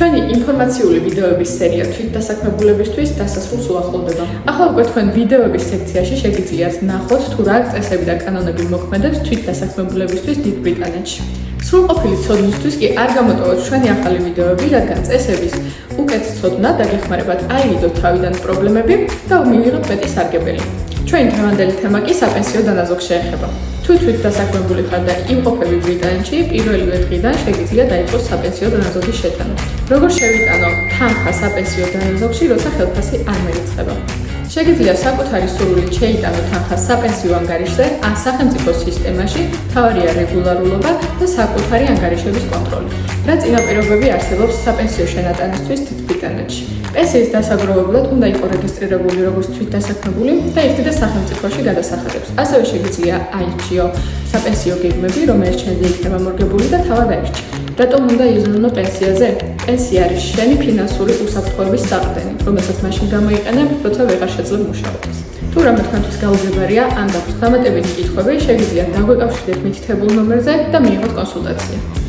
ჩვენი ინფორმაციული ვიდეოების სერია თვითდასაქმებულებისთვის დასასრულს უახლოვდება. ახლა უკვე თქვენ ვიდეოების სექციაში შეგიძლიათ ნახოთ თუ რა წესები და კანონები მოქმედებს თვითდასაქმებულებისთვის დიდ ბრიტანეთში. სრულყოფილი ცოდნისთვის კი არ გამოტოვოთ ჩვენი ახალი ვიდეოები, რადგან წესების უკეთ ცოდნა დაგეხმარებათ აირიდოთ თავიდან პრობლემები და მივიღოთ მეტი სარგებელი. ჩვენი დღევანდელი თემა კი საპენსიო დანაზოგს შეეხება. თუ თვითდასაქმებული ხარ და იმყოფები ბრიტანეთში, პირველივე დღიდან შეგიძლია დაიწყოს საპენსიო დანაზოგის შეტანა. როგორ შევიტანო თანხა საპენსიო დანაზოგში, როცა ხელფასი არ მერიცხება? შეგიძლია საკუთარი სურვილით შეიტანო თანხა საპენსიო ანგარიშზე ან სახელმწიფო სისტემაში, მთავარია რეგულარულობა და საკუთარი ანგარიშების კონტროლი. რა წინაპირობები არსებობს საპენსიო შენატანისთვის თვით ბრიტანეთში? პენსიის დასაგროვებლად უნდა იყო რეგისტრირებული როგორც თვითდასაქმებული და იხდიდა სახელმწიფოში გადასახადებს. ასევე შეგიძლია აირჩიო საპენსიო გეგმები, რომელიც ჩვენზე იქნება მორგებული და თავად აირჩიო. რატომ უნდა იზრუნო პენსიაზე? პენსია არის შენი ფინანსური უსაფრთხოების საყრდენი, რომელსაც მაშინ გამოიყენებ, როცა ვეღარ შეძლებ მუშაობას. თუ რამე თქვენთვის გაუძლებარია, ან გაქვთ დამატებითი კითხვები, შეგიძლიათ დაგვეკავშირდეთ მითითებულ ნომერზე და მიიღოთ კონსულტაცია.